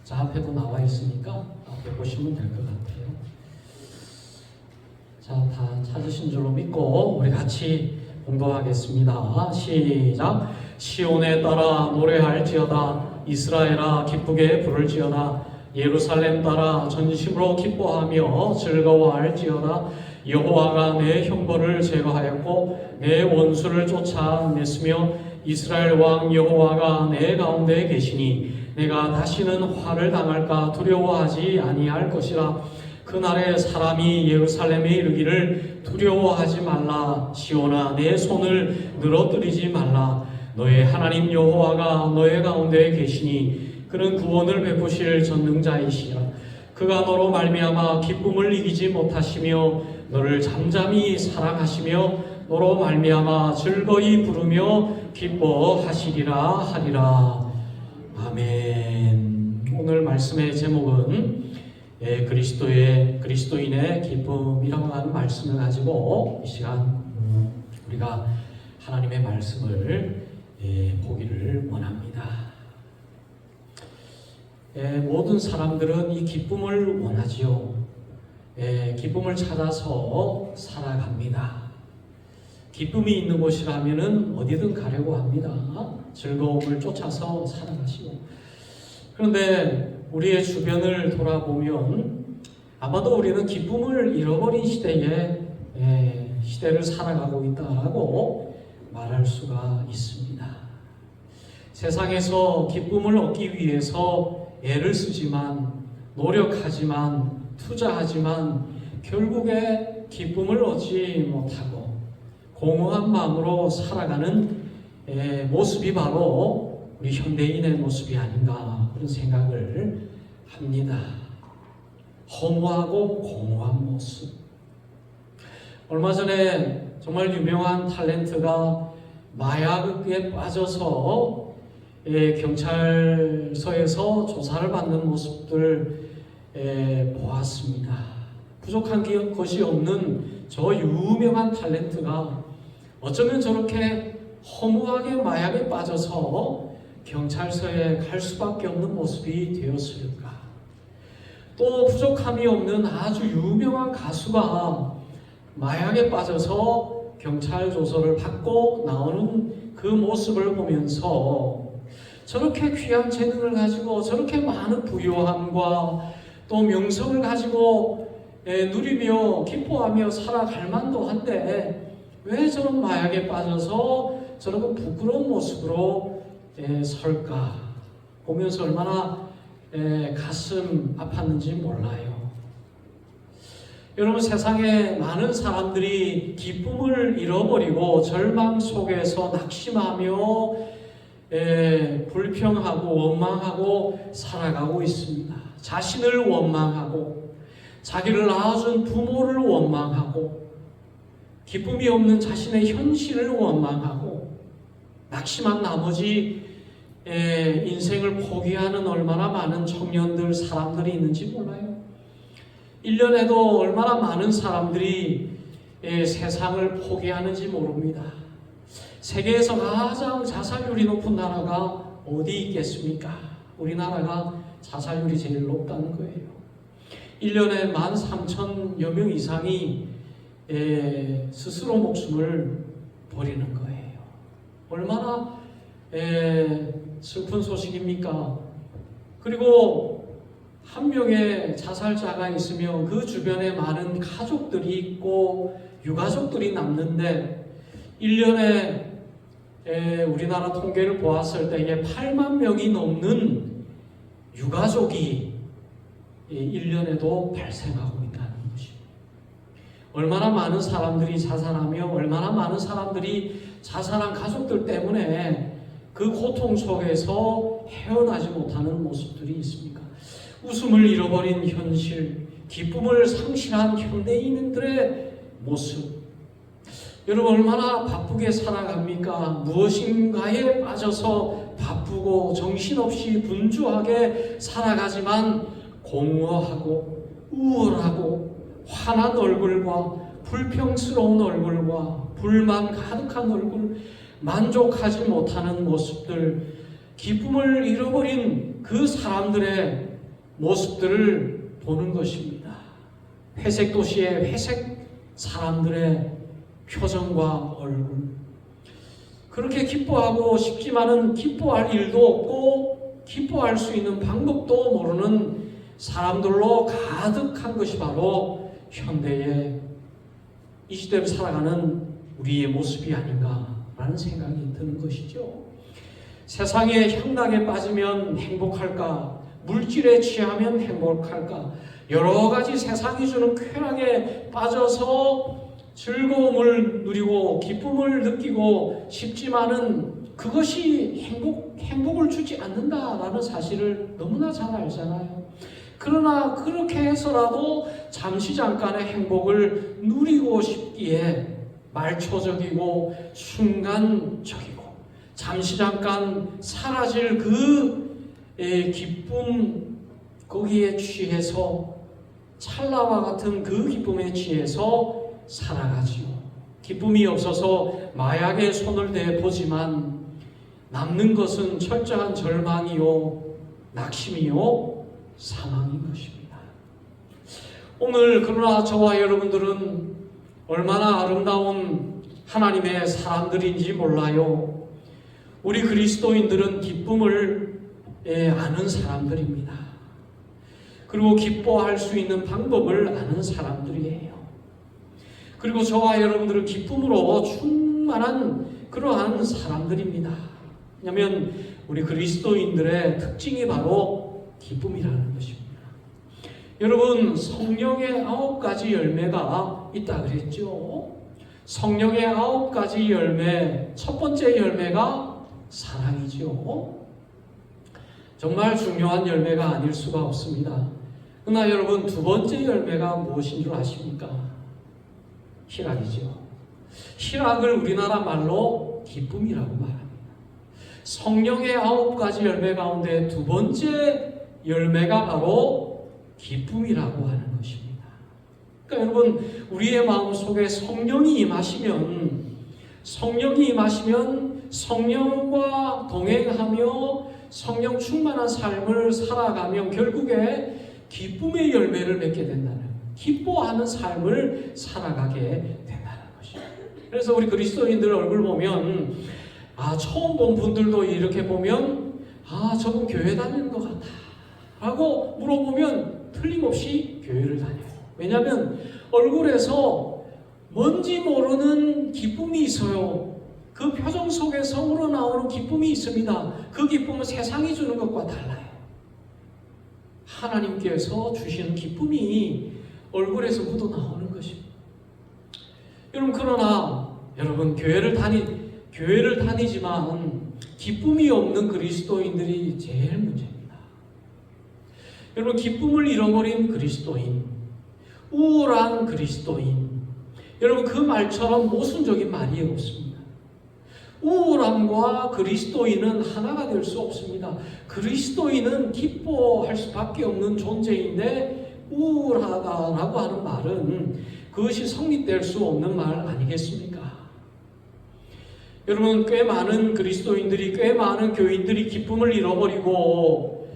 자, 앞에도 나와 있으니까 앞에 보시면 될 것 같아요. 자, 다 찾으신 줄로 믿고 우리 같이 공부하겠습니다. 시작. 시온에 따라 노래할지어다. 이스라엘아 기쁘게 부를지어다. 예루살렘 따라 전심으로 기뻐하며 즐거워할지어다. 여호와가 내 형벌을 제거하였고 내 원수를 쫓아냈으며 이스라엘 왕 여호와가 내 가운데 계시니 내가 다시는 화를 당할까 두려워하지 아니할 것이라. 그날에 사람이 예루살렘에 이르기를 두려워하지 말라. 시온아 내 손을 늘어뜨리지 말라. 너의 하나님 여호와가 너의 가운데 계시니 그는 구원을 베푸실 전능자이시라. 그가 너로 말미암아 기쁨을 이기지 못하시며 너를 잠잠히 사랑하시며 너로 말미암아 즐거이 부르며 기뻐하시리라 하리라. 아멘. 오늘 말씀의 제목은 그리스도인의 기쁨이라고 하는 말씀을 가지고 이 시간 우리가 하나님의 말씀을 보기를 원합니다. 모든 사람들은 이 기쁨을 원하지요. 기쁨을 찾아서 살아갑니다. 기쁨이 있는 곳이라면 어디든 가려고 합니다. 즐거움을 쫓아서 살아가시고. 그런데 우리의 주변을 돌아보면 아마도 우리는 기쁨을 잃어버린 시대를 살아가고 있다라고 말할 수가 있습니다. 세상에서 기쁨을 얻기 위해서 애를 쓰지만, 노력하지만, 투자하지만 결국에 기쁨을 얻지 못하고 공허한 마음으로 살아가는 모습이 바로 우리 현대인의 모습이 아닌가 그런 생각을 합니다. 허무하고 공허한 모습. 얼마 전에 정말 유명한 탤런트가 마약에 빠져서 경찰서에서 조사를 받는 모습들 보았습니다. 부족한 것이 없는 저 유명한 탤런트가 어쩌면 저렇게 허무하게 마약에 빠져서 경찰서에 갈 수밖에 없는 모습이 되었을까? 또 부족함이 없는 아주 유명한 가수가 마약에 빠져서 경찰 조서를 받고 나오는 그 모습을 보면서 저렇게 귀한 재능을 가지고 저렇게 많은 부요함과 또 명성을 가지고 누리며 기뻐하며 살아갈 만도 한데 왜 저런 마약에 빠져서 저런 부끄러운 모습으로 설까? 보면서 얼마나 가슴 아팠는지 몰라요. 여러분, 세상에 많은 사람들이 기쁨을 잃어버리고 절망 속에서 낙심하며 불평하고 원망하고 살아가고 있습니다. 자신을 원망하고 자기를 낳아준 부모를 원망하고 기쁨이 없는 자신의 현실을 원망하고 낙심한 나머지 인생을 포기하는 얼마나 많은 청년들, 사람들이 있는지 몰라요. 1년에도 얼마나 많은 사람들이 세상을 포기하는지 모릅니다. 세계에서 가장 자살률이 높은 나라가 어디 있겠습니까? 우리나라가 자살률이 제일 높다는 거예요. 1년에 13,000여 명 이상이 스스로 목숨을 버리는 거예요. 얼마나 슬픈 소식입니까? 그리고 한 명의 자살자가 있으면 그 주변에 많은 가족들이 있고 유가족들이 남는데 1년에 우리나라 통계를 보았을 때에 8만 명이 넘는 유가족이 1년에도 발생하고 있다는 것이. 얼마나 많은 사람들이 자살하며 얼마나 많은 사람들이 자살한 가족들 때문에 그 고통 속에서 헤어나지 못하는 모습들이 있습니까? 웃음을 잃어버린 현실, 기쁨을 상실한 현대인들의 모습. 여러분, 얼마나 바쁘게 살아갑니까? 무엇인가에 빠져서 바쁘고 정신없이 분주하게 살아가지만 공허하고 우울하고 화난 얼굴과 불평스러운 얼굴과 불만 가득한 얼굴, 만족하지 못하는 모습들, 기쁨을 잃어버린 그 사람들의 모습들을 보는 것입니다. 회색 도시의 회색 사람들의 표정과 얼굴. 그렇게 기뻐하고 싶지만은 기뻐할 일도 없고 기뻐할 수 있는 방법도 모르는 사람들로 가득한 것이 바로 현대의 이 시대를 살아가는 우리의 모습이 아닌가라는 생각이 드는 것이죠. 세상의 향락에 빠지면 행복할까? 물질에 취하면 행복할까? 여러 가지 세상이 주는 쾌락에 빠져서 즐거움을 누리고 기쁨을 느끼고 싶지만은 그것이 행복을 주지 않는다라는 사실을 너무나 잘 알잖아요. 그러나 그렇게 해서라도 잠시 잠깐의 행복을 누리고 싶기에 말초적이고 순간적이고 잠시 잠깐 사라질 그 기쁨 거기에 취해서 찰나와 같은 그 기쁨에 취해서 살아가지요. 기쁨이 없어서 마약에 손을 대보지만 남는 것은 철저한 절망이요, 낙심이요, 사망인 것입니다. 오늘 그러나 저와 여러분들은 얼마나 아름다운 하나님의 사람들인지 몰라요. 우리 그리스도인들은 기쁨을 아는 사람들입니다. 그리고 기뻐할 수 있는 방법을 아는 사람들이에요. 그리고 저와 여러분들은 기쁨으로 충만한 그러한 사람들입니다. 왜냐하면 우리 그리스도인들의 특징이 바로 기쁨이라는 것입니다. 여러분, 성령의 9가지 열매가 있다 그랬죠. 성령의 9가지 열매, 첫 번째 열매가 사랑이죠. 정말 중요한 열매가 아닐 수가 없습니다. 그러나 여러분, 두 번째 열매가 무엇인 줄 아십니까? 희락이죠. 희락을 우리나라 말로 기쁨이라고 말합니다. 성령의 9가지 열매 가운데 두 번째 열매가 바로 기쁨이라고 하는 것입니다. 그러니까 여러분, 우리의 마음속에 성령이 임하시면 성령과 동행하며 성령 충만한 삶을 살아가면 결국에 기쁨의 열매를 맺게 된다는, 기뻐하는 삶을 살아가게 된다는 것입니다. 그래서 우리 그리스도인들 얼굴 보면 처음 본 분들도 이렇게 보면 저분 교회 다니는 것 같다 라고 물어보면 틀림없이 교회를 다녀요. 왜냐하면 얼굴에서 뭔지 모르는 기쁨이 있어요. 그 표정 속에서 우러나오는 기쁨이 있습니다. 그 기쁨은 세상이 주는 것과 달라요. 하나님께서 주시는 기쁨이 얼굴에서 묻어나오는 것입니다. 여러분, 그러나 여러분, 교회를 다니지만 기쁨이 없는 그리스도인들이 제일 문제입니다. 여러분, 기쁨을 잃어버린 그리스도인, 우울한 그리스도인, 여러분, 그 말처럼 모순적인 말이 없습니다. 우울함과 그리스도인은 하나가 될 수 없습니다. 그리스도인은 기뻐할 수밖에 없는 존재인데 우울하다라고 하는 말은 그것이 성립될 수 없는 말 아니겠습니까? 여러분, 꽤 많은 그리스도인들이, 꽤 많은 교인들이 기쁨을 잃어버리고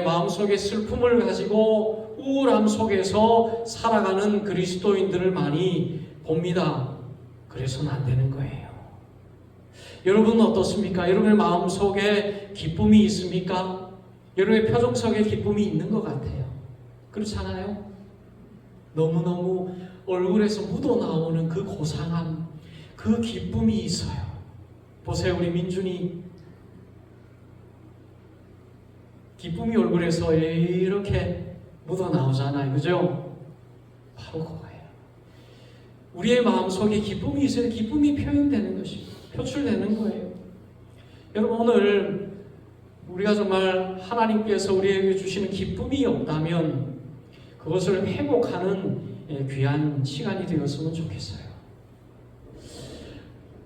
마음속에 슬픔을 가지고 우울함 속에서 살아가는 그리스도인들을 많이 봅니다. 그래서는 안 되는 거예요. 여러분은 어떻습니까? 여러분의 마음속에 기쁨이 있습니까? 여러분의 표정 속에 기쁨이 있는 것 같아요. 그렇잖아요? 너무너무 얼굴에서 묻어나오는 그 고상함, 그 기쁨이 있어요. 보세요, 우리 민준이 기쁨이 얼굴에서 이렇게 묻어나오잖아요. 그죠? 바로 그거예요. 우리의 마음속에 기쁨이 있어야 기쁨이 표현되는 것입니다. 표출되는 거예요. 여러분, 오늘 우리가 정말 하나님께서 우리에게 주시는 기쁨이 없다면 그것을 회복하는 귀한 시간이 되었으면 좋겠어요.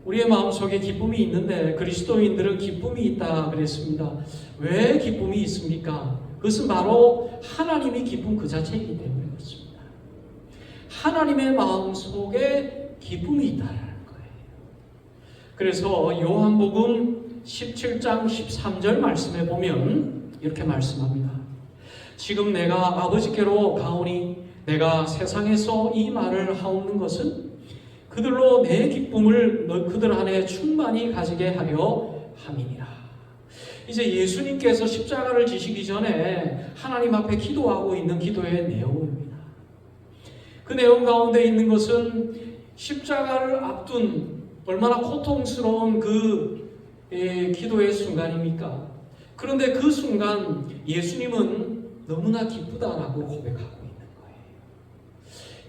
우리의 마음속에 기쁨이 있는데 그리스도인들은 기쁨이 있다 그랬습니다. 왜 기쁨이 있습니까? 그것은 바로 하나님이 기쁨 그 자체이기 때문에 그렇습니다. 하나님의 마음속에 기쁨이 있다는 거예요. 그래서 요한복음 17장 13절 말씀에 보면 이렇게 말씀합니다. 지금 내가 아버지께로 가오니 내가 세상에서 이 말을 하옵는 것은 그들로 내 기쁨을 그들 안에 충만히 가지게 하려 함이니라. 이제 예수님께서 십자가를 지시기 전에 하나님 앞에 기도하고 있는 기도의 내용입니다. 그 내용 가운데 있는 것은 십자가를 앞둔 얼마나 고통스러운 그 기도의 순간입니까? 그런데 그 순간 예수님은 너무나 기쁘다라고 고백하고 있는 거예요.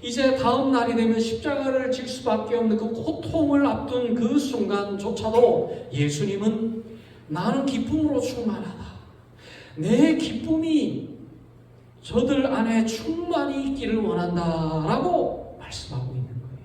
이제 다음 날이 되면 십자가를 질 수밖에 없는 그 고통을 앞둔 그 순간조차도 예수님은 나는 기쁨으로 충만하다. 내 기쁨이 저들 안에 충만히 있기를 원한다라고 말씀하고 있는 거예요.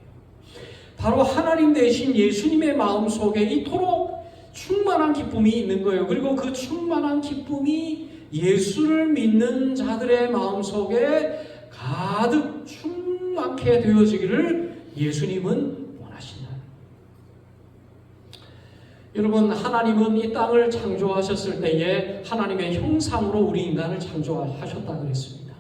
바로 하나님 대신 예수님의 마음속에 이토록 충만한 기쁨이 있는 거예요. 그리고 그 충만한 기쁨이 예수를 믿는 자들의 마음속에 가득 충만케 되어지기를 예수님은 원하신다. 여러분, 하나님은 이 땅을 창조하셨을 때에 하나님의 형상으로 우리 인간을 창조하셨다 그랬습니다.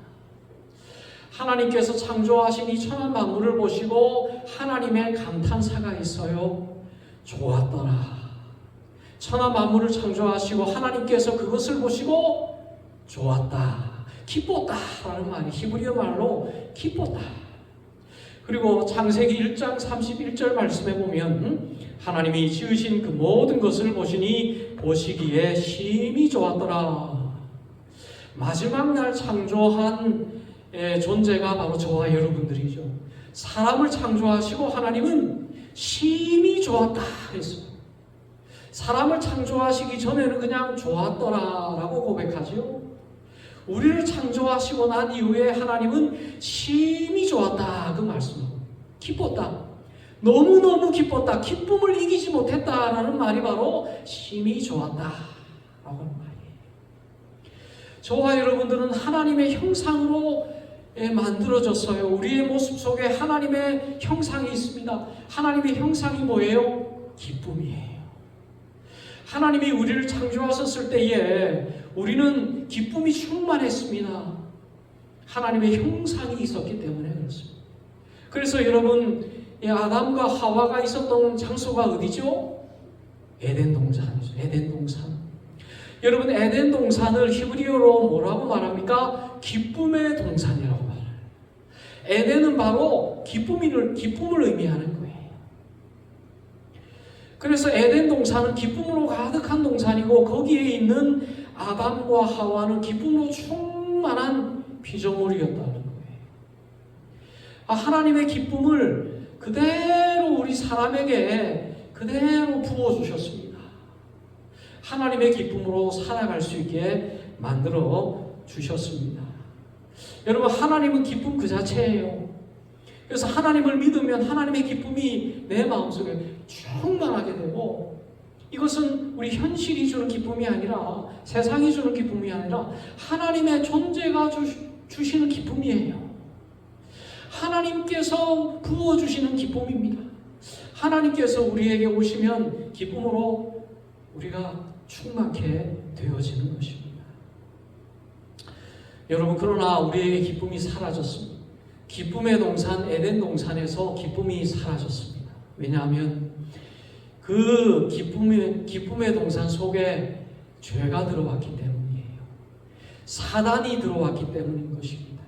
하나님께서 창조하신 이 천한 만물을 보시고 하나님의 감탄사가 있어요. 좋았더라. 천한 만물을 창조하시고 하나님께서 그것을 보시고 좋았다, 기뻤다라는 말이 히브리어 말로 기뻤다. 그리고 창세기 1장 31절 말씀에 보면 하나님이 지으신 그 모든 것을 보시니 보시기에 심히 좋았더라. 마지막 날 창조한 존재가 바로 저와 여러분들이죠. 사람을 창조하시고 하나님은 심히 좋았다 했어요. 사람을 창조하시기 전에는 그냥 좋았더라라고 고백하죠. 우리를 창조하시고 난 이후에 하나님은 심히 좋았다 그 말씀하고 기뻤다, 너무너무 기뻤다, 기쁨을 이기지 못했다라는 말이 바로 심히 좋았다라고 하는 말이에요. 저와 여러분들은 하나님의 형상으로 만들어졌어요. 우리의 모습 속에 하나님의 형상이 있습니다. 하나님의 형상이 뭐예요? 기쁨이에요. 하나님이 우리를 창조하셨을 때에 우리는 기쁨이 충만했습니다. 하나님의 형상이 있었기 때문에 그렇습니다. 그래서 여러분, 아담과 하와가 있었던 장소가 어디죠? 에덴 동산이죠. 에덴 동산. 여러분, 에덴 동산을 히브리어로 뭐라고 말합니까? 기쁨의 동산이라고 말해요. 에덴은 바로 기쁨을 의미하는 거예요. 그래서 에덴 동산은 기쁨으로 가득한 동산이고 거기에 있는 아담과 하와는 기쁨으로 충만한 피조물이었다는 거예요. 하나님의 기쁨을 그대로 우리 사람에게 그대로 부어주셨습니다. 하나님의 기쁨으로 살아갈 수 있게 만들어 주셨습니다. 여러분, 하나님은 기쁨 그 자체예요. 그래서 하나님을 믿으면 하나님의 기쁨이 내 마음속에 충만하게 되고, 이것은 우리 현실이 주는 기쁨이 아니라, 세상이 주는 기쁨이 아니라 하나님의 존재가 주시는 기쁨이에요. 하나님께서 부어주시는 기쁨입니다. 하나님께서 우리에게 오시면 기쁨으로 우리가 충만케 되어지는 것입니다. 여러분, 그러나 우리에게 기쁨이 사라졌습니다. 기쁨의 동산 에덴 동산에서 기쁨이 사라졌습니다. 왜냐하면 그 기쁨의 동산 속에 죄가 들어왔기 때문이에요. 사단이 들어왔기 때문인 것입니다.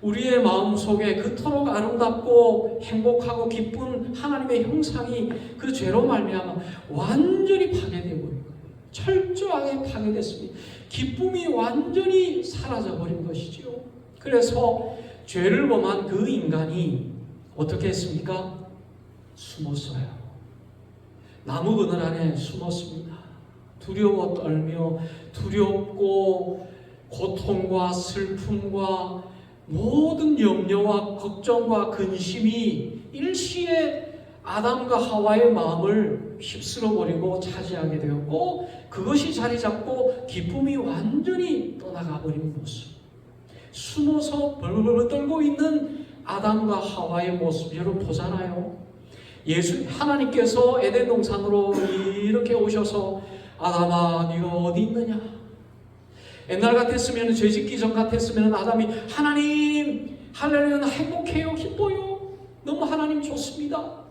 우리의 마음 속에 그토록 아름답고 행복하고 기쁜 하나님의 형상이 그 죄로 말미암아 완전히 파괴되어 버린 거예요. 철저하게 파괴됐습니다. 기쁨이 완전히 사라져 버린 것이죠. 그래서 죄를 범한 그 인간이 어떻게 했습니까? 숨었어요. 나무 그늘 안에 숨었습니다. 두려워 떨며 두렵고 고통과 슬픔과 모든 염려와 걱정과 근심이 일시에 아담과 하와의 마음을 휩쓸어 버리고 차지하게 되었고, 그것이 자리 잡고 기쁨이 완전히 떠나가 버린 모습, 숨어서 벌벌벌 떨고 있는 아담과 하와의 모습 여러분 보잖아요. 하나님께서 에덴 동산으로 이렇게 오셔서 아담아 네가 어디 있느냐, 옛날 같았으면, 죄짓기 전 같았으면 아담이 하나님 할렐루야 나 행복해요, 기뻐요, 너무 하나님 좋습니다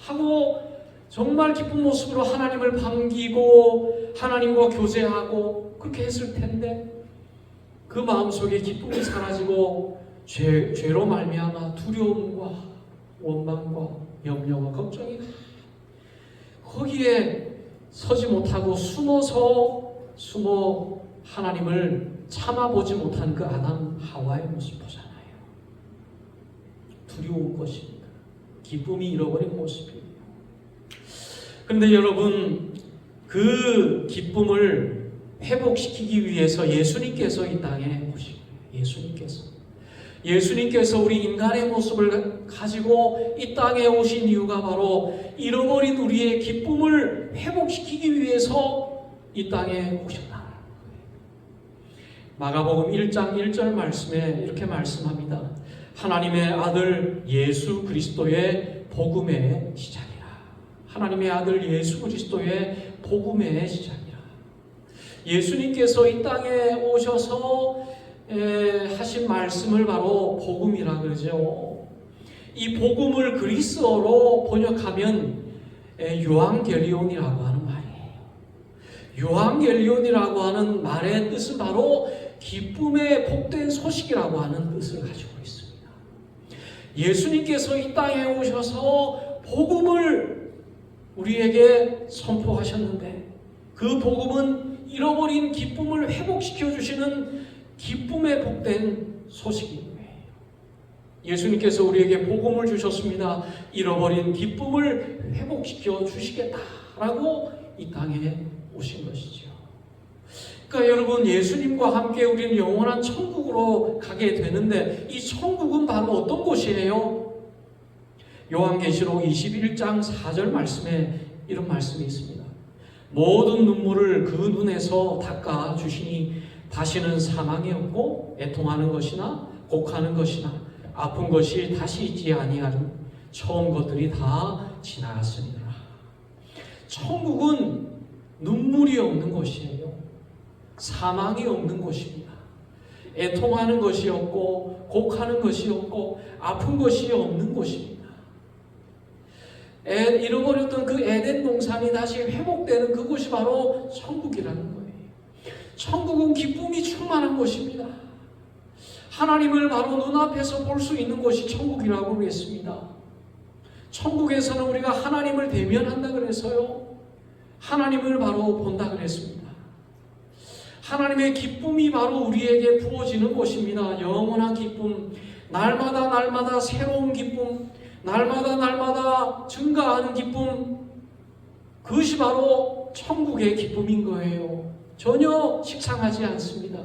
하고 정말 기쁜 모습으로 하나님을 반기고 하나님과 교제하고 그렇게 했을 텐데, 그 마음속에 기쁨이 사라지고 죄로 말미암아 두려움과 원망과 염려와 걱정이 거기에 서지 못하고 숨어 하나님을 참아보지 못한 그 아담 하와의 모습 보잖아요. 두려운 것입니다. 기쁨이 잃어버린 모습이에요. 그런데 여러분, 그 기쁨을 회복시키기 위해서 예수님께서 이 땅에 오신 거예요. 예수님께서 우리 인간의 모습을 가지고 이 땅에 오신 이유가 바로 잃어버린 우리의 기쁨을 회복시키기 위해서 이 땅에 오셨다. 마가복음 1장 1절 말씀에 이렇게 말씀합니다. 하나님의 아들 예수 그리스도의 복음의 시작이라. 하나님의 아들 예수 그리스도의 복음의 시작이라. 예수님께서 이 땅에 오셔서 하신 말씀을 바로 복음이라 그러죠. 이 복음을 그리스어로 번역하면 요한겔리온이라고 하는 말이에요. 요한겔리온이라고 하는 말의 뜻은 바로 기쁨의 복된 소식이라고 하는 뜻을 가지고 있습니다. 예수님께서 이 땅에 오셔서 복음을 우리에게 선포하셨는데, 그 복음은 잃어버린 기쁨을 회복시켜 주시는 기쁨의 복된 소식인 거예요. 예수님께서 우리에게 복음을 주셨습니다. 잃어버린 기쁨을 회복시켜 주시겠다라고 이 땅에 오신 것이죠. 그러니까 여러분, 예수님과 함께 우리는 영원한 천국으로 가게 되는데, 이 천국은 바로 어떤 곳이에요? 요한계시록 21장 4절 말씀에 이런 말씀이 있습니다. 모든 눈물을 그 눈에서 닦아 주시니 다시는 사망이 없고 애통하는 것이나 곡하는 것이나 아픈 것이 다시 있지 아니하는 처음 것들이 다 지나갔으니라. 천국은 눈물이 없는 곳이에요. 사망이 없는 곳입니다. 애통하는 것이 없고 곡하는 것이 없고 아픈 것이 없는 곳입니다. 잃어버렸던 그 에덴 동산이 다시 회복되는 그곳이 바로 천국이라는 거예요. 천국은 기쁨이 충만한 곳입니다. 하나님을 바로 눈앞에서 볼 수 있는 곳이 천국이라고 그랬습니다. 천국에서는 우리가 하나님을 대면한다 그래서요, 하나님을 바로 본다 그랬습니다. 하나님의 기쁨이 바로 우리에게 부어지는 곳입니다. 영원한 기쁨, 날마다 새로운 기쁨, 날마다 증가하는 기쁨, 그것이 바로 천국의 기쁨인 거예요. 전혀 식상하지 않습니다.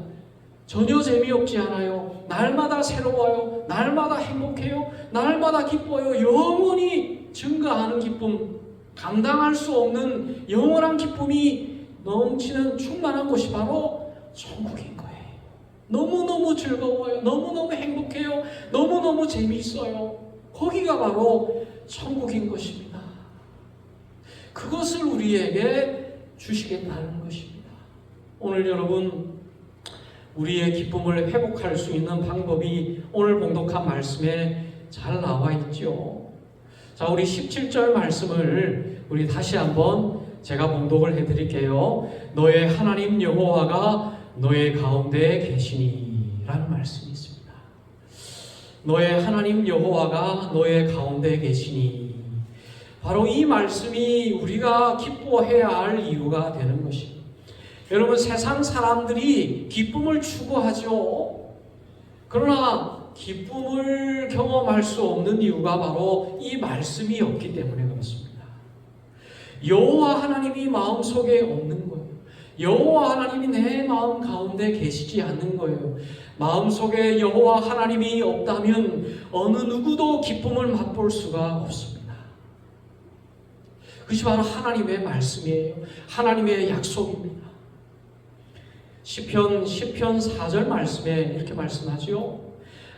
전혀 재미없지 않아요. 날마다 새로워요. 날마다 행복해요. 날마다 기뻐요. 영원히 증가하는 기쁨, 감당할 수 없는 영원한 기쁨이 넘치는 충만한 곳이 바로 천국인 거예요. 너무너무 즐거워요. 너무너무 행복해요. 너무너무 재미있어요. 거기가 바로 천국인 것입니다. 그것을 우리에게 주시겠다는 것입니다. 오늘 여러분, 우리의 기쁨을 회복할 수 있는 방법이 오늘 봉독한 말씀에 잘 나와 있죠. 자, 우리 17절 말씀을 우리 다시 한번 제가 봉독을 해드릴게요. 너의 하나님 여호와가 너의 가운데 계시니 라는 말씀이 있습니다. 너의 하나님 여호와가 너의 가운데 계시니, 바로 이 말씀이 우리가 기뻐해야 할 이유가 되는 것입니다. 여러분, 세상 사람들이 기쁨을 추구하죠. 그러나 기쁨을 경험할 수 없는 이유가 바로 이 말씀이 없기 때문에 그렇습니다. 여호와 하나님이 마음속에 없는 거예요. 여호와 하나님이 내 마음 가운데 계시지 않는 거예요. 마음속에 여호와 하나님이 없다면 어느 누구도 기쁨을 맛볼 수가 없습니다. 그것이 바로 하나님의 말씀이에요. 하나님의 약속입니다. 시편 4절 말씀에 이렇게 말씀하죠.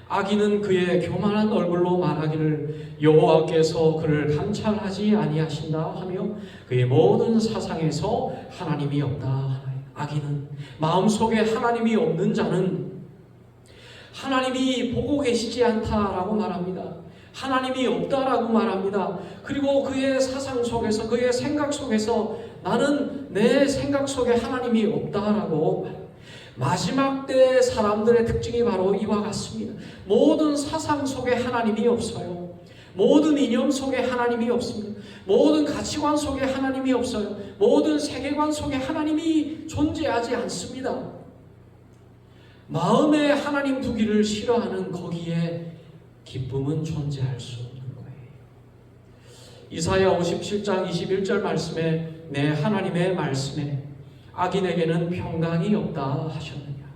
악인은 그의 교만한 얼굴로 말하기를 여호와께서 그를 감찰하지 아니하신다 하며 그의 모든 사상에서 하나님이 없다 하나이다. 악인은, 마음속에 하나님이 없는 자는 하나님이 보고 계시지 않다라고 말합니다. 하나님이 없다라고 말합니다. 그리고 그의 사상 속에서, 그의 생각 속에서 나는 내 생각 속에 하나님이 없다라고 말합니다. 마지막 때 사람들의 특징이 바로 이와 같습니다. 모든 사상 속에 하나님이 없어요. 모든 이념 속에 하나님이 없습니다. 모든 가치관 속에 하나님이 없어요. 모든 세계관 속에 하나님이 존재하지 않습니다. 마음에 하나님 두기를 싫어하는 거기에 기쁨은 존재할 수 없는 거예요. 이사야 57장 21절 말씀에 내 하나님의 말씀에 악인에게는 평강이 없다 하셨느냐.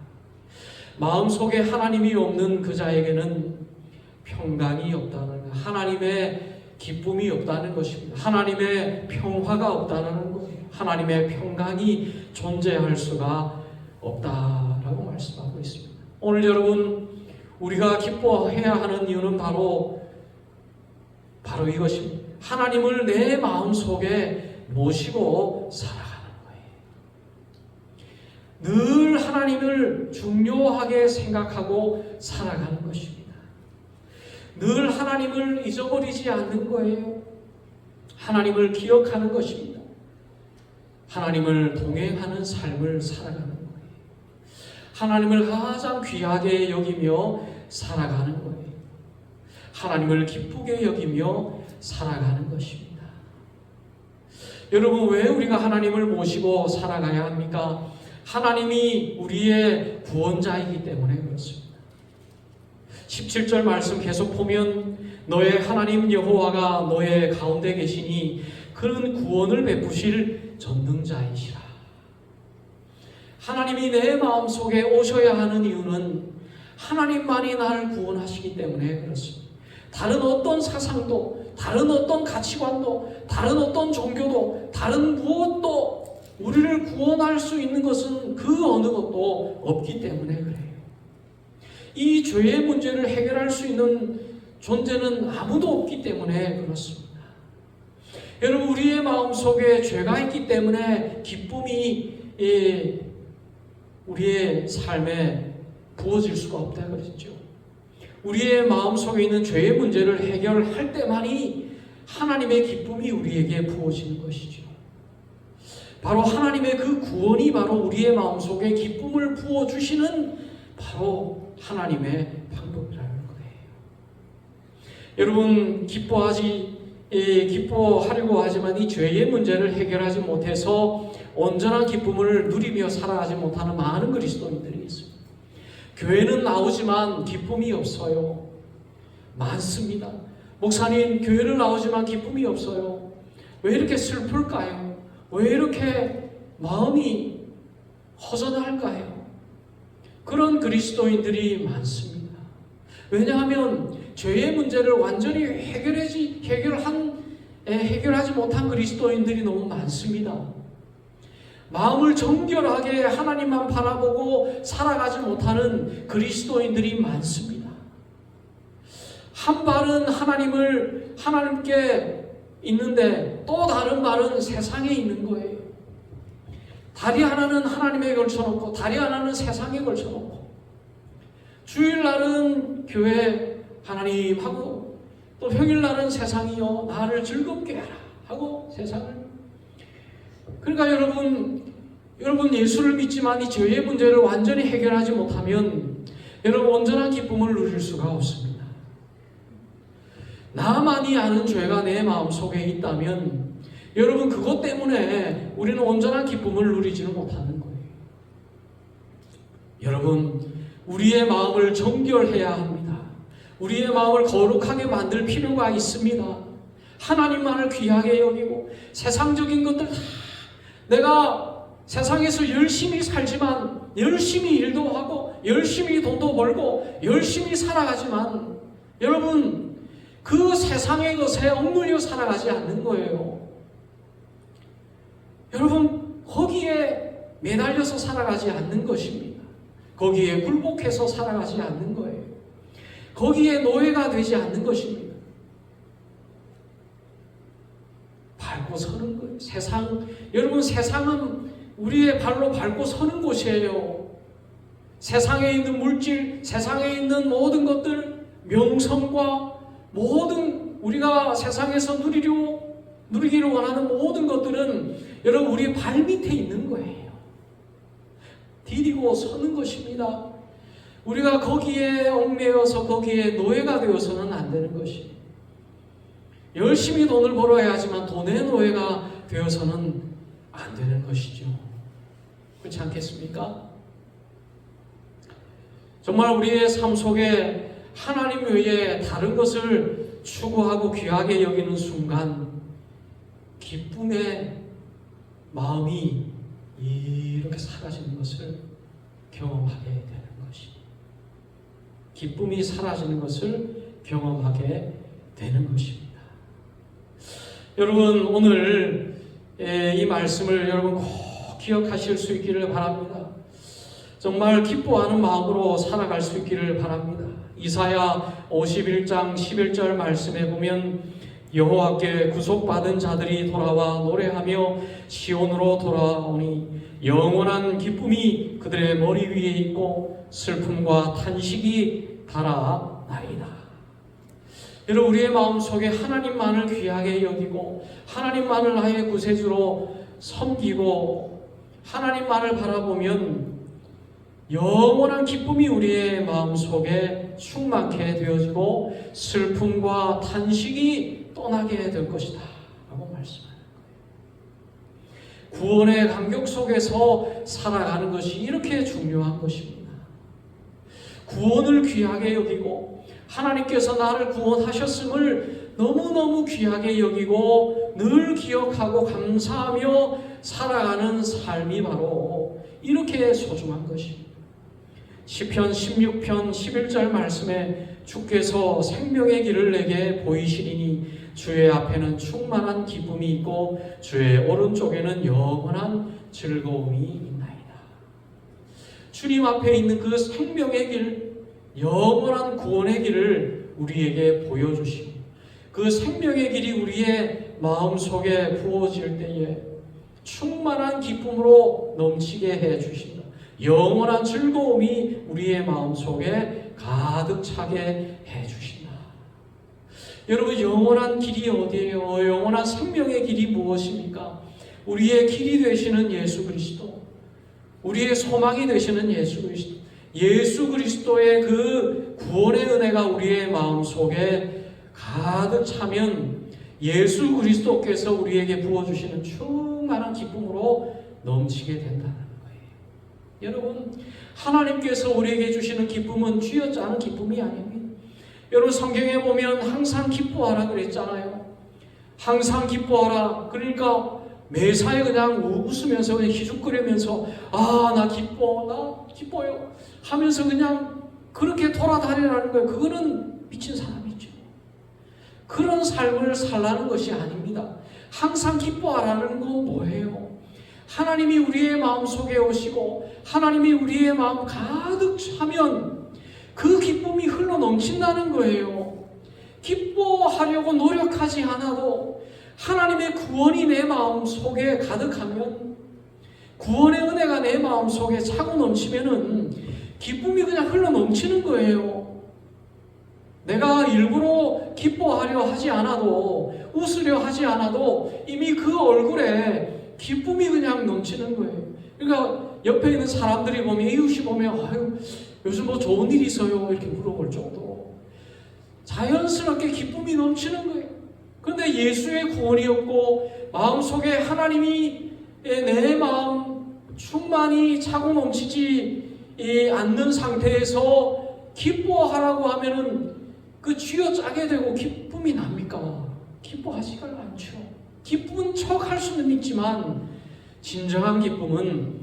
마음속에 하나님이 없는 그 자에게는 평강이 없다는 거예요. 하나님의 기쁨이 없다는 것입니다. 하나님의 평화가 없다는 거예요. 하나님의 평강이 존재할 수가 없다라고 말씀하고 있습니다. 오늘 여러분, 우리가 기뻐해야 하는 이유는 바로 이것입니다. 하나님을 내 마음속에 모시고 살아가는 거예요. 늘 하나님을 중요하게 생각하고 살아가는 것입니다. 늘 하나님을 잊어버리지 않는 거예요. 하나님을 기억하는 것입니다. 하나님을 동행하는 삶을 살아가는 거예요. 하나님을 가장 귀하게 여기며 살아가는 거예요. 하나님을 기쁘게 여기며 살아가는 것입니다. 여러분, 왜 우리가 하나님을 모시고 살아가야 합니까? 하나님이 우리의 구원자이기 때문에 그렇습니다. 17절 말씀 계속 보면 너의 하나님 여호와가 너의 가운데 계시니 그는 구원을 베푸실 전능자이시라. 하나님이 내 마음속에 오셔야 하는 이유는 하나님만이 나를 구원하시기 때문에 그렇습니다. 다른 어떤 사상도, 다른 어떤 가치관도, 다른 어떤 종교도, 다른 무엇도 우리를 구원할 수 있는 것은 그 어느 것도 없기 때문에 그래요. 이 죄의 문제를 해결할 수 있는 존재는 아무도 없기 때문에 그렇습니다. 여러분, 우리의 마음속에 죄가 있기 때문에 기쁨이 우리의 삶에 부어질 수가 없다 그랬죠. 우리의 마음속에 있는 죄의 문제를 해결할 때만이 하나님의 기쁨이 우리에게 부어지는 것이죠. 바로 하나님의 그 구원이 바로 우리의 마음속에 기쁨을 부어주시는 바로 하나님의 방법이라는 거예요. 여러분, 기뻐하려고 하지만 이 죄의 문제를 해결하지 못해서 온전한 기쁨을 누리며 살아가지 못하는 많은 그리스도인들이 있습니다. 교회는 나오지만 기쁨이 없어요. 많습니다. 목사님, 교회를 나오지만 기쁨이 없어요. 왜 이렇게 슬플까요? 왜 이렇게 마음이 허전할까요? 그런 그리스도인들이 많습니다. 왜냐하면 죄의 문제를 완전히 해결하지 못한 그리스도인들이 너무 많습니다. 마음을 정결하게 하나님만 바라보고 살아가지 못하는 그리스도인들이 많습니다. 한 발은 하나님께 있는데 또 다른 발은 세상에 있는 거예요. 다리 하나는 하나님에 걸쳐놓고 다리 하나는 세상에 걸쳐놓고 주일날은 교회 하나님하고 또 평일날은 세상이요 나를 즐겁게 하라 하고 세상을. 그러니까 여러분 예수를 믿지만 이 죄의 문제를 완전히 해결하지 못하면 여러분 온전한 기쁨을 누릴 수가 없습니다. 나만이 아는 죄가 내 마음속에 있다면 여러분 그것 때문에 우리는 온전한 기쁨을 누리지는 못하는 거예요. 여러분, 우리의 마음을 정결해야 합니다. 우리의 마음을 거룩하게 만들 필요가 있습니다. 하나님만을 귀하게 여기고 세상적인 것들 다 내가 세상에서 열심히 살지만 열심히 일도 하고 열심히 돈도 벌고 열심히 살아가지만 여러분 그 세상의 것에 억눌려 살아가지 않는 거예요. 여러분 거기에 매달려서 살아가지 않는 것입니다. 거기에 굴복해서 살아가지 않는 거예요. 거기에 노예가 되지 않는 것입니다. 밟고 서는 거예요. 여러분 세상은 우리의 발로 밟고 서는 곳이에요. 세상에 있는 물질, 세상에 있는 모든 것들, 명성과 모든 우리가 세상에서 누리기를 원하는 모든 것들은 여러분 우리 발 밑에 있는 거예요. 디디고 서는 것입니다. 우리가 거기에 얽매여서 거기에 노예가 되어서는 안 되는 것이. 열심히 돈을 벌어야 하지만 돈의 노예가 되어서는 안 되는 것이죠. 그렇지 않겠습니까? 정말 우리의 삶 속에 하나님 외에 다른 것을 추구하고 귀하게 여기는 순간 기쁨의 마음이 이렇게 사라지는 것을 경험하게 되는 것이. 기쁨이 사라지는 것을 경험하게 되는 것입니다. 여러분 오늘 이 말씀을 여러분 꼭 기억하실 수 있기를 바랍니다. 정말 기뻐하는 마음으로 살아갈 수 있기를 바랍니다. 이사야 51장 11절 말씀에 보면 여호와께 구속받은 자들이 돌아와 노래하며 시온으로 돌아오니 영원한 기쁨이 그들의 머리 위에 있고 슬픔과 탄식이 달아나리다. 여러분 우리의 마음속에 하나님만을 귀하게 여기고 하나님만을 나의 구세주로 섬기고 하나님만을 바라보면 영원한 기쁨이 우리의 마음속에 충만케 되어지고 슬픔과 탄식이 떠나게 될 것이다 라고 말씀하는 거예요. 구원의 감격 속에서 살아가는 것이 이렇게 중요한 것입니다. 구원을 귀하게 여기고 하나님께서 나를 구원하셨음을 너무너무 귀하게 여기고 늘 기억하고 감사하며 살아가는 삶이 바로 이렇게 소중한 것입니다. 시편 16편 11절 말씀에 주께서 생명의 길을 내게 보이시리니 주의 앞에는 충만한 기쁨이 있고 주의 오른쪽에는 영원한 즐거움이 있나이다. 주님 앞에 있는 그 생명의 길, 영원한 구원의 길을 우리에게 보여주시고 그 생명의 길이 우리의 마음속에 부어질 때에 충만한 기쁨으로 넘치게 해주신다. 영원한 즐거움이 우리의 마음속에 가득 차게 해주신다. 여러분 영원한 길이 어디예요? 영원한 생명의 길이 무엇입니까? 우리의 길이 되시는 예수 그리스도, 우리의 소망이 되시는 예수 그리스도, 예수 그리스도의 그 구원의 은혜가 우리의 마음속에 가득 차면 예수 그리스도께서 우리에게 부어주시는 충만한 기쁨으로 넘치게 된다는 거예요. 여러분 하나님께서 우리에게 주시는 기쁨은 쥐어짜는 기쁨이 아닙니다. 여러분 성경에 보면 항상 기뻐하라 그랬잖아요. 항상 기뻐하라. 그러니까 매사에 그냥 웃으면서 그냥 희죽거리면서 나 기뻐요 하면서 그냥 그렇게 돌아다니라는 거예요. 그거는 미친 사람이죠. 그런 삶을 살라는 것이 아닙니다. 항상 기뻐하라는 건 뭐예요? 하나님이 우리의 마음속에 오시고 하나님이 우리의 마음 가득 차면 그 기쁨이 흘러 넘친다는 거예요. 기뻐하려고 노력하지 않아도 하나님의 구원이 내 마음속에 가득하면, 구원의 은혜가 내 마음속에 차고 넘치면은 기쁨이 그냥 흘러 넘치는 거예요. 내가 일부러 기뻐하려 하지 않아도, 웃으려 하지 않아도 이미 그 얼굴에 기쁨이 그냥 넘치는 거예요. 그러니까 옆에 있는 사람들이 보면, 이웃이 보면 요즘 뭐 좋은 일 있어요? 이렇게 물어볼 정도로 자연스럽게 기쁨이 넘치는 거예요. 그런데 예수의 구원이었고 마음속에 하나님이 내 마음 충만히 차고 넘치지 않는 상태에서 기뻐하라고 하면은 그 쥐어짜게 되고 기쁨이 납니까? 기뻐하지가 않죠. 기쁜 척 할 수는 있지만 진정한 기쁨은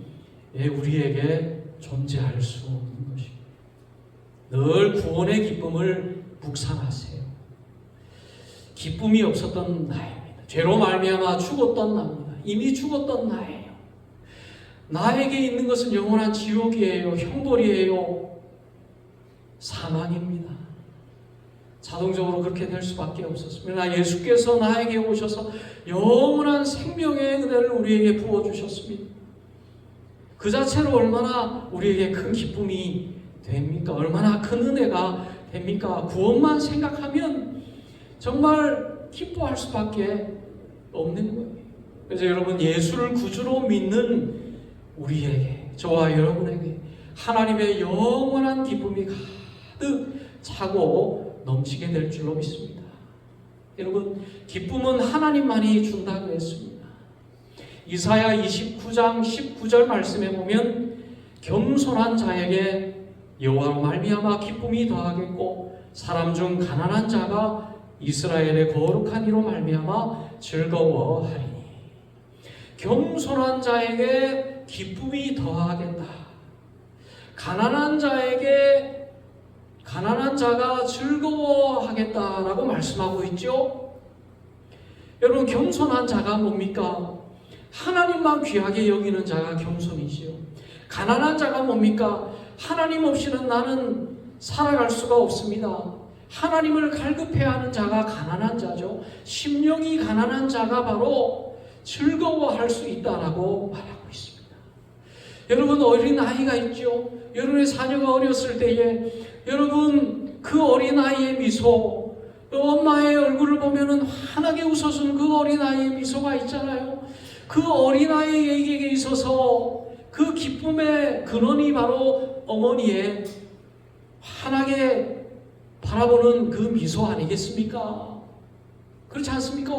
우리에게 존재할 수 없는 것입니다. 늘 구원의 기쁨을 묵상하세요. 기쁨이 없었던 나입니다. 죄로 말미암아 죽었던 나입니다. 이미 죽었던 나예요. 나에게 있는 것은 영원한 지옥이에요. 형벌이에요. 사망입니다. 자동적으로 그렇게 될 수밖에 없었습니다. 예수께서 나에게 오셔서 영원한 생명의 은혜를 우리에게 부어주셨습니다. 그 자체로 얼마나 우리에게 큰 기쁨이 됩니까? 얼마나 큰 은혜가 됩니까? 구원만 생각하면 정말 기뻐할 수밖에 없는 거예요. 그래서 여러분, 예수를 구주로 믿는 우리에게, 저와 여러분에게 하나님의 영원한 기쁨이 가득 차고 넘치게 될 줄로 믿습니다. 여러분, 기쁨은 하나님만이 준다고 했습니다. 이사야 29장 19절 말씀에 보면 겸손한 자에게 여호와로 말미암아 기쁨이 더하겠고 사람 중 가난한 자가 이스라엘의 거룩한 이로 말미암아 즐거워하리니. 겸손한 자에게 기쁨이 더하겠다. 가난한 자가 즐거워하겠다라고 말씀하고 있죠. 여러분, 겸손한 자가 뭡니까? 하나님만 귀하게 여기는 자가 겸손이지요. 가난한 자가 뭡니까? 하나님 없이는 나는 살아갈 수가 없습니다. 하나님을 갈급해하는 자가 가난한 자죠. 심령이 가난한 자가 바로 즐거워할 수 있다라고 말하고 있습니다. 여러분, 어린아이가 있죠. 여러분의 자녀가 어렸을 때에 여러분 그 어린아이의 미소, 엄마의 얼굴을 보면은 환하게 웃어주는 그 어린아이의 미소가 있잖아요. 그 어린아이에게 있어서 그 기쁨의 근원이 바로 어머니의 환하게 바라보는 그 미소 아니겠습니까? 그렇지 않습니까?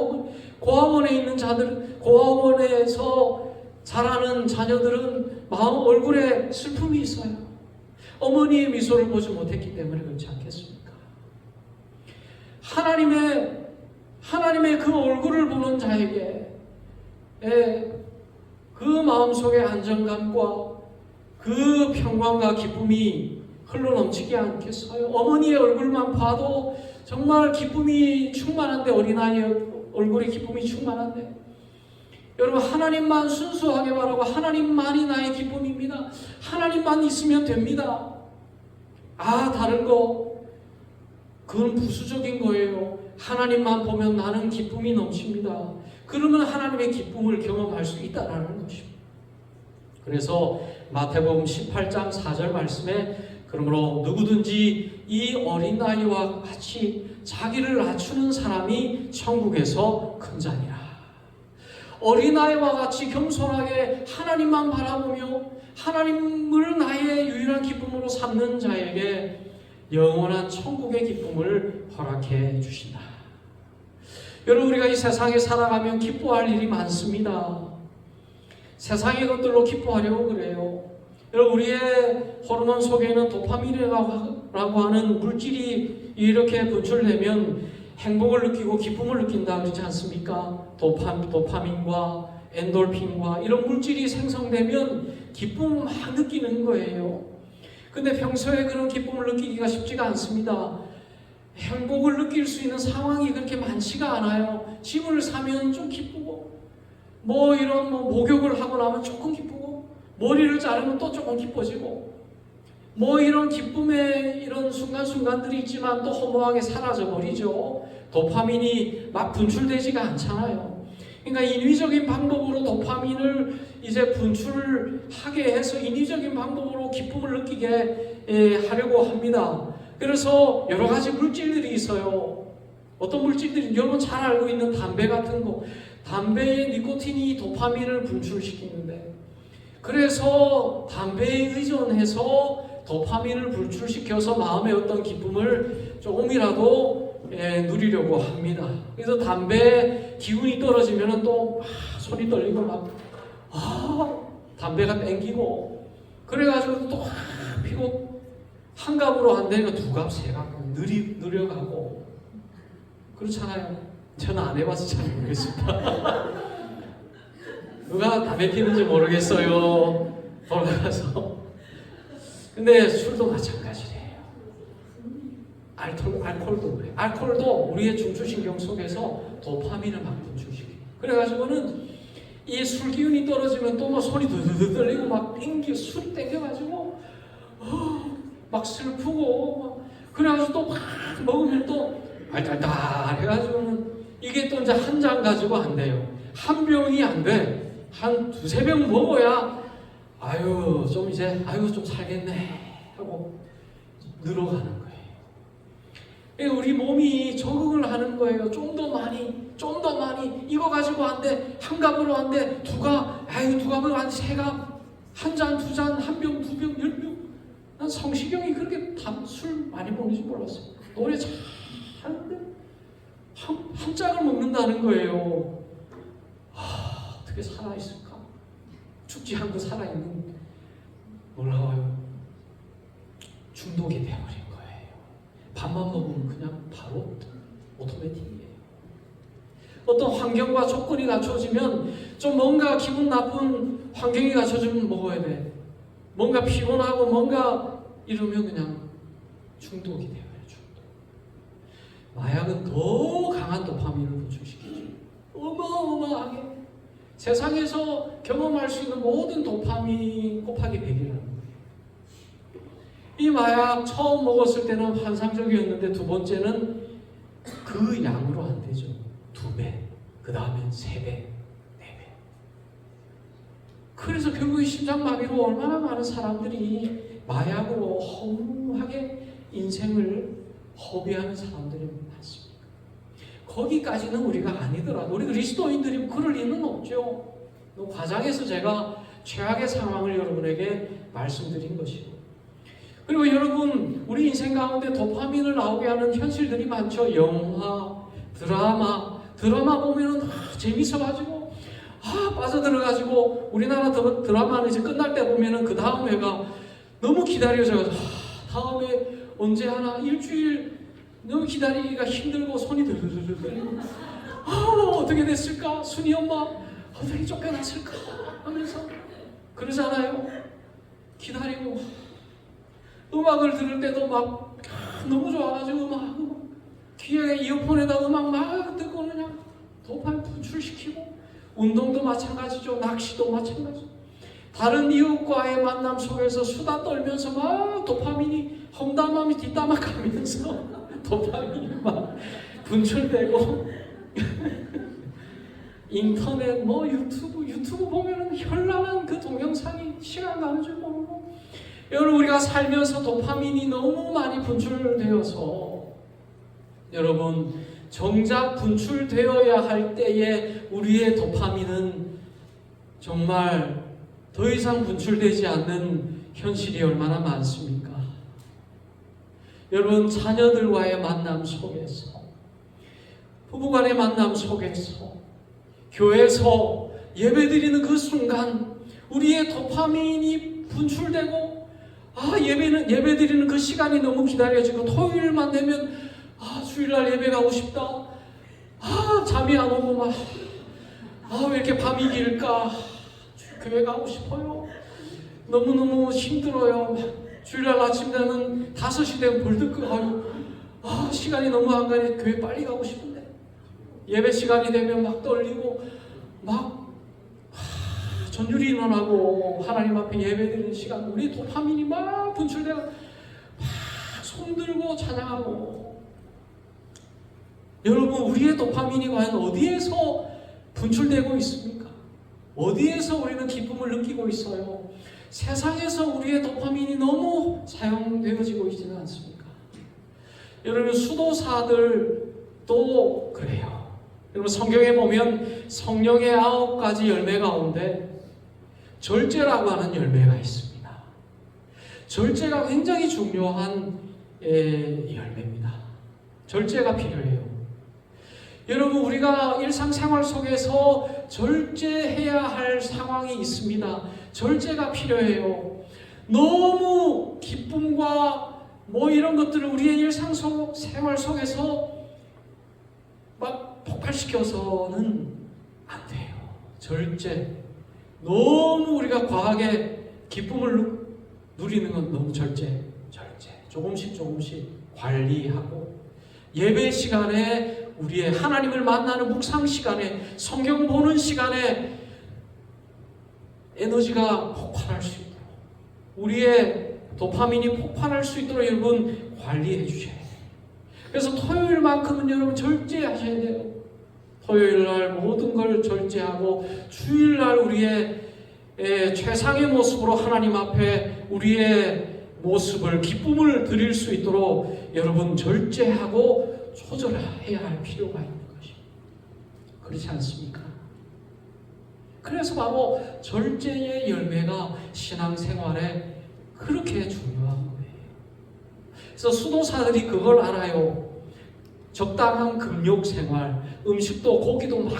고아원에 있는 자들, 고아원에서 자라는 자녀들은 마음 얼굴에 슬픔이 있어요. 어머니의 미소를 보지 못했기 때문에 그렇지 않겠습니까? 하나님의 그 얼굴을 보는 자에게 그 마음속의 안정감과 그 평강과 기쁨이 흘러넘치지 않겠어요? 어머니의 얼굴만 봐도 정말 기쁨이 충만한데, 어린아이의 얼굴에 기쁨이 충만한데, 여러분, 하나님만 순수하게 바라고 하나님만이 나의 기쁨입니다. 하나님만 있으면 됩니다. 다른 거 그건 부수적인 거예요. 하나님만 보면 나는 기쁨이 넘칩니다. 그러면 하나님의 기쁨을 경험할 수 있다라는 것입니다. 그래서 마태복음 18장 4절 말씀에 그러므로 누구든지 이 어린아이와 같이 자기를 낮추는 사람이 천국에서 큰 자니라. 어린아이와 같이 겸손하게 하나님만 바라보며 하나님을 나의 유일한 기쁨으로 삼는 자에게 영원한 천국의 기쁨을 허락해 주신다. 여러분, 우리가 이 세상에 살아가면 기뻐할 일이 많습니다. 세상의 것들로 기뻐하려고 그래요. 여러분, 우리의 호르몬 속에는 도파민이라고 하는 물질이 이렇게 분출되면 행복을 느끼고 기쁨을 느낀다 그러지 않습니까? 도파민과 엔돌핀과 이런 물질이 생성되면 기쁨을 막 느끼는 거예요. 근데 평소에 그런 기쁨을 느끼기가 쉽지가 않습니다. 행복을 느낄 수 있는 상황이 그렇게 많지가 않아요. 집을 사면 좀 기쁘고, 목욕을 하고 나면 조금 기쁘고, 머리를 자르면 또 조금 기뻐지고, 이런 기쁨의 이런 순간순간들이 있지만 또 허무하게 사라져 버리죠. 도파민이 막 분출되지가 않잖아요. 그러니까 인위적인 방법으로 도파민을 이제 분출하게 해서 인위적인 방법으로 기쁨을 느끼게 하려고 합니다. 그래서 여러 가지 물질들이 있어요. 어떤 물질들이 여러분 잘 알고 있는 담배 같은 거, 담배의 니코틴이 도파민을 분출시키는데, 그래서 담배에 의존해서 도파민을 분출시켜서 마음의 어떤 기쁨을 조금이라도 누리려고 합니다. 그래서 담배 기운이 떨어지면 또 손이 떨리고 담배가 땡기고, 그래가지고 또 피고 한 갑으로 안 되니까 두 갑, 세 갑 느려가고 그렇잖아요. 저는 안 해봐서 잘 모르겠습니다. 누가 담배 피는지 모르겠어요. 돌아가서. 근데 술도 마찬가지래요. 알코올도 그래. 알코올도 우리의 중추신경 속에서 도파민을 막 분출시켜요. 그래가지고는 이 술 기운이 떨어지면 또 손이 드드드 떨리고 막 술이 땡겨가지고 막 슬프고 그래가지고 또 막 먹으면 또 알딸딸 해가지고는 이게 또 이제 한 잔 가지고 안 돼요. 한 병이 안 돼. 한 두세 병 먹어야 아유 좀 이제 아유 좀 살겠네 하고 늘어가는 거예요. 우리 몸이 적응을 하는 거예요. 좀 더 많이, 좀 더 많이. 이거 가지고 안 돼. 한 갑으로 안 돼. 두 갑, 아유 두 갑으로 한 세 갑. 한 잔, 두 잔, 한 병, 두 병, 10병. 난 성시경이 그렇게 술 많이 먹는지 몰랐어요. 노래 잘하는데 한 짝을 먹는다는 거예요. 어떻게 살아있을까? 죽지 않고 살아있는 놀라워요. 중독이 되어버린 거예요. 밥만 먹으면 그냥 바로 오토매틱이에요. 어떤 환경과 조건이 갖춰지면 좀 뭔가 기분 나쁜 환경이 갖춰지면 먹어야 돼. 뭔가 피곤하고 뭔가 이러면 그냥 중독이 되어요. 중독. 마약은 더 강한 도파민을 분출시키죠. 어마어마하게 세상에서 경험할 수 있는 모든 도파민 곱하기 100이라는 거예요. 이 마약 처음 먹었을 때는 환상적이었는데 두 번째는 그 양으로 안 되죠. 2배, 그 다음엔 3배, 4배. 그래서 결국에 심장마비로 얼마나 많은 사람들이 마약으로 허무하게 인생을 허비하는 사람들이 많습니다. 거기까지는 우리가 아니더라도 우리 그리스도인들이 그럴 리는 없죠. 과장해서 제가 최악의 상황을 여러분에게 말씀드린 것이고, 그리고 여러분 우리 인생 가운데 도파민을 나오게 하는 현실들이 많죠. 영화, 드라마 보면은 재밌어가지고 빠져들어가지고 우리나라 드라마는 이제 끝날 때 보면은 그 다음 회가 너무 기다려져가지고 다음에 언제 하나 일주일 너무 기다리기가 힘들고 손이 들들들 떨리고 어떻게 됐을까? 순이 엄마 어떻게 쫓겨났을까? 하면서 그러잖아요. 기다리고 음악을 들을 때도 막 너무 좋아가지고 막 귀에 이어폰에다 음악 막 듣고 그냥 도파민 분출시키고, 운동도 마찬가지죠. 낚시도 마찬가지. 다른 이웃과의 만남 속에서 수다 떨면서 막 도파민이 험담함이 뒷담화 가면서 도파민이 막 분출되고 인터넷 유튜브 보면은 현란한 그 동영상이 시간 가는 줄 모르고, 여러분 우리가 살면서 도파민이 너무 많이 분출되어서 여러분 정작 분출되어야 할 때에 우리의 도파민은 정말 더 이상 분출되지 않는 현실이 얼마나 많습니까? 여러분 자녀들과의 만남 속에서, 부부간의 만남 속에서, 교회에서 예배드리는 그 순간 우리의 도파민이 분출되고 예배드리는 그 시간이 너무 기다려지고, 토요일만 되면 주일날 예배 가고 싶다. 잠이 안 오고 왜 이렇게 밤이 길까? 교회 가고 싶어요. 너무너무 힘들어요. 주일날 아침 되면 5시 되면 벌떡 끄고 시간이 너무 안 가니 교회 빨리 가고 싶은데, 예배 시간이 되면 막 떨리고 전율이 일어나고 하나님 앞에 예배드리는 시간, 우리 도파민이 막 분출되고 손들고 찬양하고. 여러분 우리의 도파민이 과연 어디에서 분출되고 있습니까? 어디에서 우리는 기쁨을 느끼고 있어요? 세상에서 우리의 도파민이 너무 사용되어지고 있지는 않습니까? 여러분 수도사들도 그래요. 여러분 성경에 보면 성령의 9가지 열매 가운데 절제라고 하는 열매가 있습니다. 절제가 굉장히 중요한 열매입니다. 절제가 필요해요. 여러분 우리가 일상생활 속에서 절제해야 할 상황이 있습니다. 절제가 필요해요. 너무 기쁨과 이런 것들을 우리의 일상생활 속에서 막 폭발시켜서는 안 돼요. 절제. 너무 우리가 과하게 기쁨을 누리는 건 너무 절제. 조금씩 관리하고, 예배 시간에 우리의 하나님을 만나는 묵상 시간에, 성경 보는 시간에 에너지가 폭발할 수 있도록, 우리의 도파민이 폭발할 수 있도록 여러분 관리해 주셔야 돼요. 그래서 토요일만큼은 여러분 절제하셔야 돼요. 토요일날 모든 걸 절제하고, 주일날 우리의 최상의 모습으로 하나님 앞에 우리의 모습을, 기쁨을 드릴 수 있도록 여러분 절제하고 조절해야 할 필요가 있는 것입니다. 그렇지 않습니까? 그래서 바로 절제의 열매가 신앙생활에 그렇게 중요한 거예요. 그래서 수도사들이 그걸 알아요. 적당한 금욕생활, 음식도 고기도 막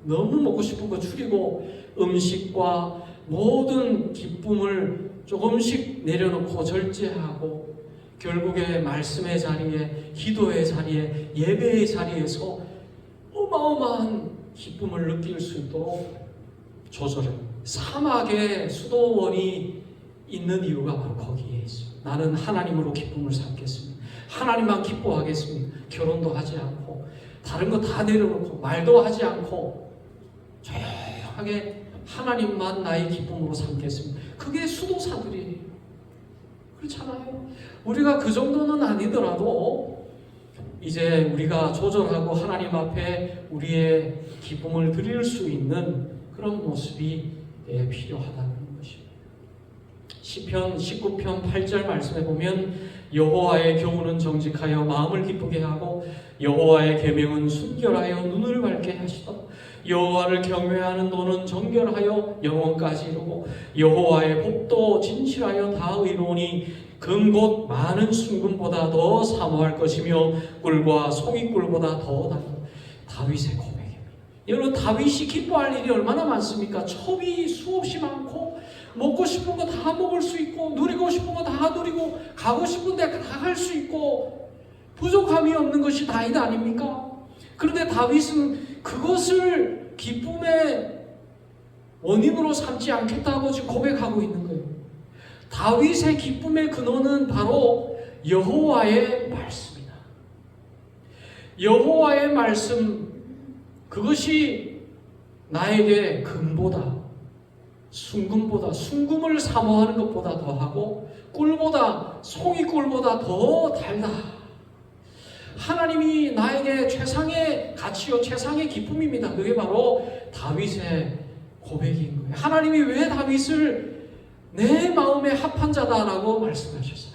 너무 먹고 싶은 거 줄이고 음식과 모든 기쁨을 조금씩 내려놓고 절제하고 결국에 말씀의 자리에, 기도의 자리에, 예배의 자리에서 어마어마한 기쁨을 느낄 수 있도록 조절해요. 사막에 수도원이 있는 이유가 바로 거기에 있어요. 나는 하나님으로 기쁨을 삼겠습니다. 하나님만 기뻐하겠습니다. 결혼도 하지 않고 다른 거 다 내려놓고 말도 하지 않고 조용하게 하나님만 나의 기쁨으로 삼겠습니다. 그게 수도사들이에요. 그렇잖아요. 우리가 그 정도는 아니더라도 이제 우리가 조절하고 하나님 앞에 우리의 기쁨을 드릴 수 있는 그런 모습이 필요하다는 것입니다. 시편 19편 8절 말씀에 보면 여호와의 교훈은 정직하여 마음을 기쁘게 하고 여호와의 계명은 순결하여 눈을 밝게 하시다. 여호와를 경외하는 도는 정결하여 영원까지 이루고 여호와의 법도 진실하여 다 의로우니 금곧 많은 순금보다 더 사모할 것이며 꿀과 송이꿀보다 더 달다. 다윗의 고백입니다. 여러분, 다윗이 기뻐할 일이 얼마나 많습니까? 첩이 수없이 많고 먹고 싶은 거 다 먹을 수 있고 누리고 싶은 거 다 누리고 가고 싶은 데 다 갈 수 있고 부족함이 없는 것이 다윗 아닙니까? 그런데 다윗은 그것을 기쁨의 원인으로 삼지 않겠다고 지금 고백하고 있는 거예요. 다윗의 기쁨의 근원은 바로 여호와의 말씀이다. 여호와의 말씀, 그것이 나에게 금보다 순금보다, 순금을 사모하는 것보다 더하고 꿀보다, 송이꿀보다 더 달다. 하나님이 나에게 최상의 가치요, 최상의 기쁨입니다. 그게 바로 다윗의 고백인 거예요. 하나님이 왜 다윗을 내 마음에 합한 자다라고 말씀하셨어요?